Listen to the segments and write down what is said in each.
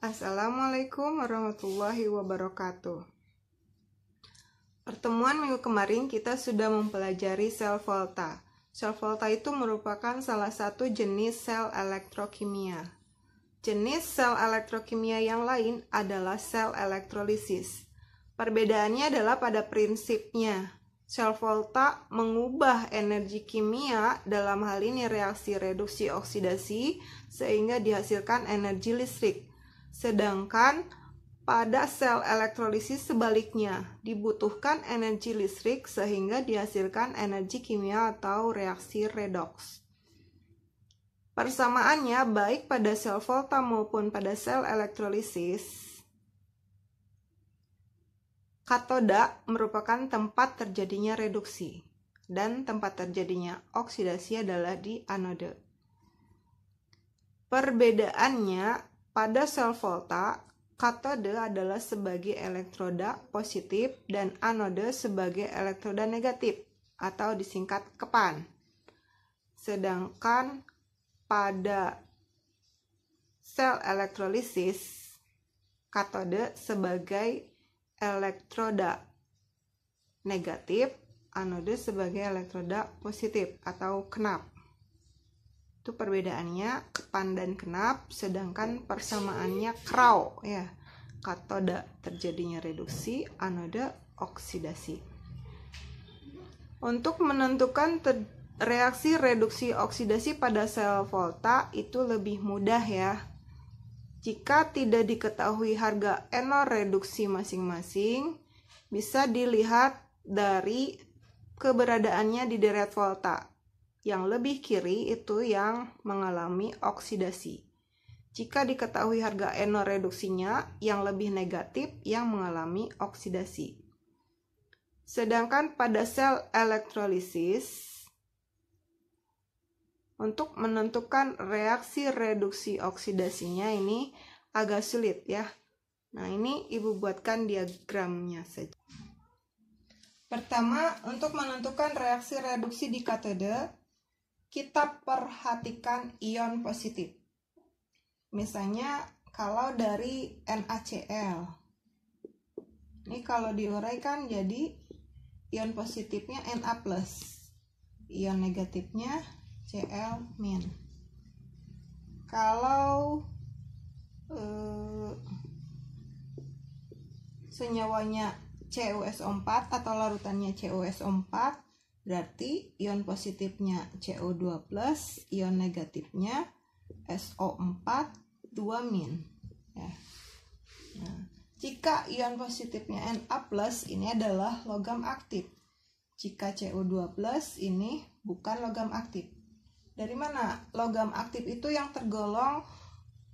Assalamualaikum warahmatullahi wabarakatuh. Pertemuan minggu kemarin kita sudah mempelajari sel volta. Sel volta itu merupakan salah satu jenis sel elektrokimia. Jenis sel elektrokimia yang lain adalah sel elektrolisis. Perbedaannya adalah pada prinsipnya. Sel volta mengubah energi kimia, dalam hal ini reaksi reduksi oksidasi, sehingga dihasilkan energi listrik. Sedangkan pada sel elektrolisis sebaliknya, dibutuhkan energi listrik sehingga dihasilkan energi kimia atau reaksi redoks. Persamaannya baik pada sel volta maupun pada sel elektrolisis, katoda merupakan tempat terjadinya reduksi dan tempat terjadinya oksidasi adalah di anode. Perbedaannya, pada sel volta, katode adalah sebagai elektroda positif dan anode sebagai elektroda negatif atau disingkat kepan. Sedangkan pada sel elektrolisis, katode sebagai elektroda negatif, anode sebagai elektroda positif atau kenap. Itu perbedaannya kepan dan kenap, sedangkan persamaannya krau ya. Katoda terjadinya reduksi, anode oksidasi. Untuk menentukan reaksi reduksi oksidasi pada sel volta itu lebih mudah ya. Jika tidak diketahui harga enol reduksi masing-masing, bisa dilihat dari keberadaannya di deret volta. Yang lebih kiri itu yang mengalami oksidasi. Jika diketahui harga enol reduksinya, yang lebih negatif yang mengalami oksidasi. Sedangkan pada sel elektrolisis, untuk menentukan reaksi reduksi oksidasinya ini agak sulit ya. Nah, ini Ibu buatkan diagramnya saja. Pertama, untuk menentukan reaksi reduksi di katode, kita perhatikan ion positif. Misalnya kalau dari NaCl. Ini kalau diuraikan jadi ion positifnya Na+. Ion negatifnya Cl-. Kalau senyawanya CuSO4 atau larutannya CuSO4, berarti ion positifnya CO2+, ion negatifnya SO4 2-. Ya. Nah, jika ion positifnya Na+, ini adalah logam aktif. Jika CO2+, ini bukan logam aktif. Dari mana logam aktif itu yang tergolong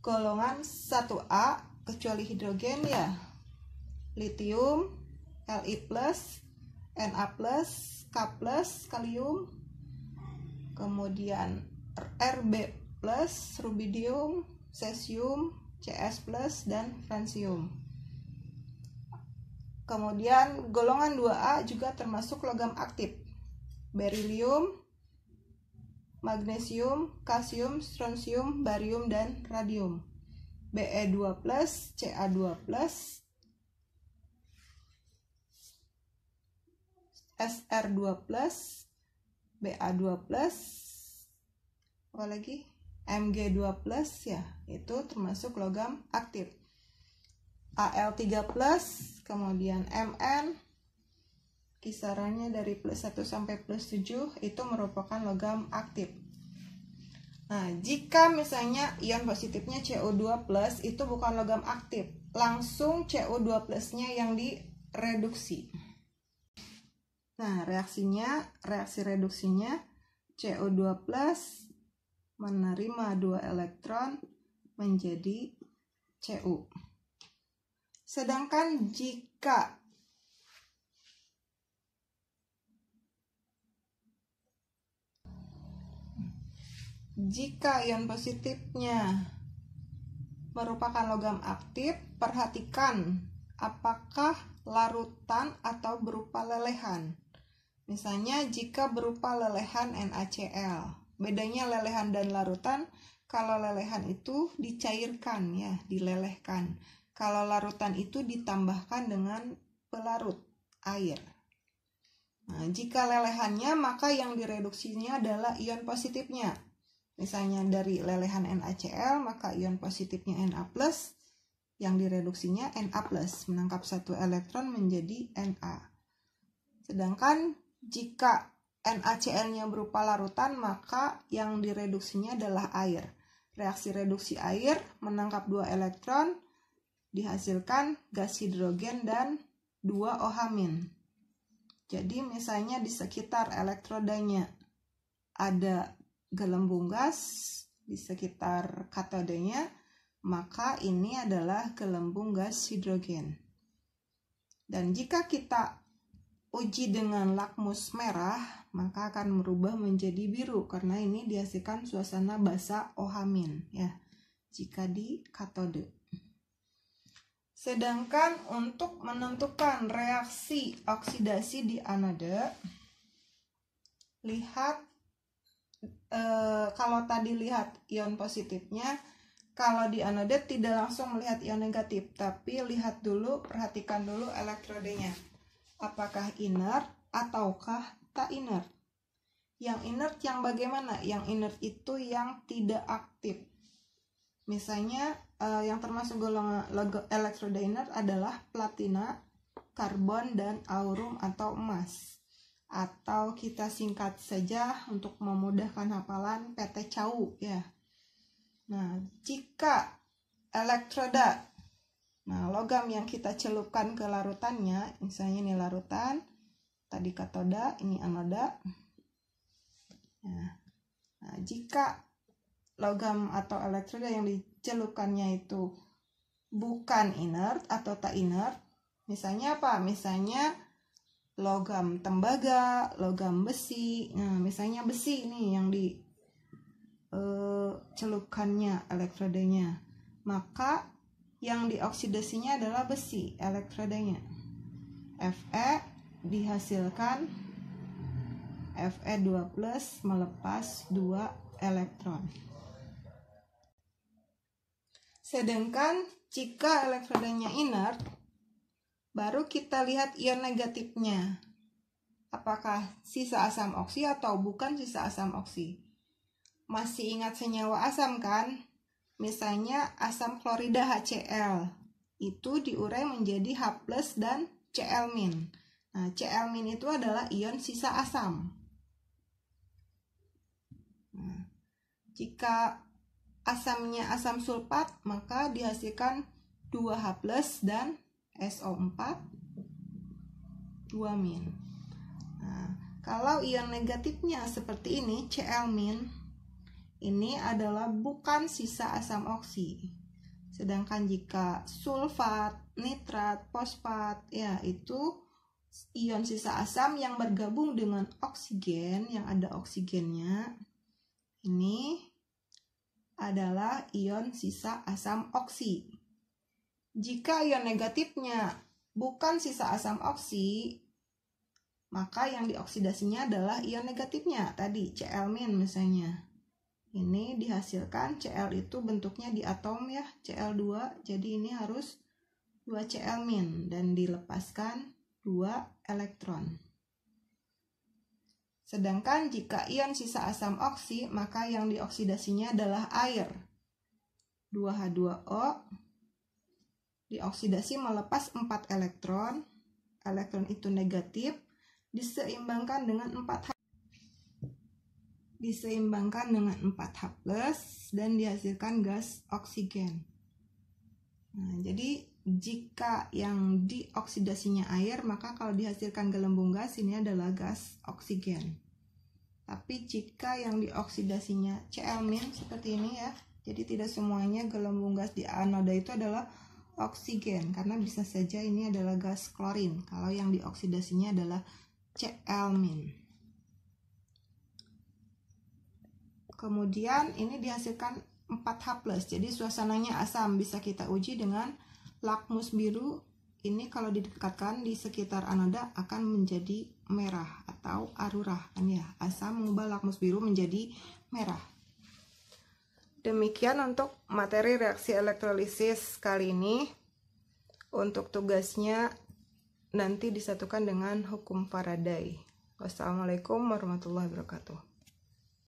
golongan 1A kecuali hidrogen ya? Litium, Li+, Na+, K+, kalium, kemudian Rb+, rubidium, cesium, Cs+, dan francium. Kemudian golongan 2A juga termasuk logam aktif. Berilium, magnesium, kalsium, strontium, barium, dan radium. Be2+, Ca2+, Sr2+, Ba2+, apa lagi? Mg2+, ya, itu termasuk logam aktif. Al3+, kemudian Mn, kisarannya dari +1 sampai +7, itu merupakan logam aktif. Nah, jika misalnya ion positifnya CO2+, itu bukan logam aktif, langsung CO2+-nya yang direduksi. Nah, reaksi reduksinya CO2+ menerima 2 elektron menjadi Cu. Sedangkan jika ion positifnya merupakan logam aktif, perhatikan apakah larutan atau berupa lelehan. Misalnya jika berupa lelehan NaCl, bedanya lelehan dan larutan, Kalau lelehan itu dicairkan ya, dilelehkan. Kalau larutan itu ditambahkan dengan pelarut air. Nah, jika lelehannya maka yang direduksinya adalah ion positifnya. Misalnya dari lelehan NaCl maka ion positifnya Na+, yang direduksinya Na+, menangkap satu elektron menjadi Na. Sedangkan jika NaCl-nya berupa larutan maka yang direduksinya adalah air. Reaksi reduksi air menangkap 2 elektron, dihasilkan gas hidrogen dan 2 OH-. Jadi misalnya di sekitar elektrodanya ada gelembung gas, di sekitar katodenya, maka ini adalah gelembung gas hidrogen. Dan jika kita uji dengan lakmus merah, maka akan merubah menjadi biru karena ini dihasilkan suasana basa OH- ya, jika di katode. Sedangkan untuk menentukan reaksi oksidasi di anode, lihat kalau tadi lihat ion positifnya, kalau di anode tidak langsung melihat ion negatif, tapi lihat dulu, perhatikan dulu elektrodenya. Apakah inert ataukah tak inert? Yang inert yang bagaimana? Yang inert itu yang tidak aktif. Misalnya yang termasuk golongan elektroda inert adalah platina, karbon, dan aurum atau emas. Atau kita singkat saja untuk memudahkan hafalan PT Cau ya. Nah, jika elektroda, logam yang kita celupkan ke larutannya, misalnya ini larutan, tadi katoda, ini anoda. Nah, jika logam atau elektroda yang dicelupkannya itu bukan inert atau tak inert, misalnya apa? Misalnya logam tembaga, logam besi. Nah, misalnya besi ini yang dicelupkannya elektrodanya, maka yang dioksidasinya adalah besi elektrodanya. Fe dihasilkan Fe2+ melepas 2 elektron. Sedangkan jika elektrodanya inert, baru kita lihat ion negatifnya. Apakah sisa asam oksi atau bukan sisa asam oksi? Masih ingat senyawa asam kan? Misalnya asam klorida HCl itu diurai menjadi H+ dan Cl-. Nah, Cl- itu adalah ion sisa asam. Nah, jika asamnya asam sulfat, maka dihasilkan 2H+ dan SO4 2-. Nah, kalau ion negatifnya seperti ini, Cl-, ini adalah bukan sisa asam oksi. Sedangkan jika sulfat, nitrat, fosfat, ya itu ion sisa asam yang bergabung dengan oksigen, yang ada oksigennya. Ini adalah ion sisa asam oksi. Jika ion negatifnya bukan sisa asam oksi, maka yang dioksidasinya adalah ion negatifnya, tadi Cl- misalnya. Ini dihasilkan Cl itu bentuknya di atom ya, Cl2, jadi ini harus 2 Cl- dan dilepaskan 2 elektron. Sedangkan jika ion sisa asam oksi, maka yang dioksidasinya adalah air. 2H2O dioksidasi melepas 4 elektron. Elektron itu negatif, diseimbangkan dengan 4H. Diseimbangkan dengan 4H+ dan dihasilkan gas oksigen. Nah, jadi jika yang dioksidasinya air, maka kalau dihasilkan gelembung gas ini adalah gas oksigen. Tapi jika yang dioksidasinya Cl- seperti ini ya, jadi tidak semuanya gelembung gas di anoda itu adalah oksigen, karena bisa saja ini adalah gas klorin kalau yang dioksidasinya adalah Cl-. Kemudian ini dihasilkan 4H+, jadi suasananya asam. Bisa kita uji dengan lakmus biru. Ini kalau didekatkan di sekitar anoda akan menjadi merah atau arurah kan ya. Asam mengubah lakmus biru menjadi merah. Demikian untuk materi reaksi elektrolisis kali ini. Untuk tugasnya nanti disatukan dengan hukum Faraday. Wassalamualaikum warahmatullahi wabarakatuh.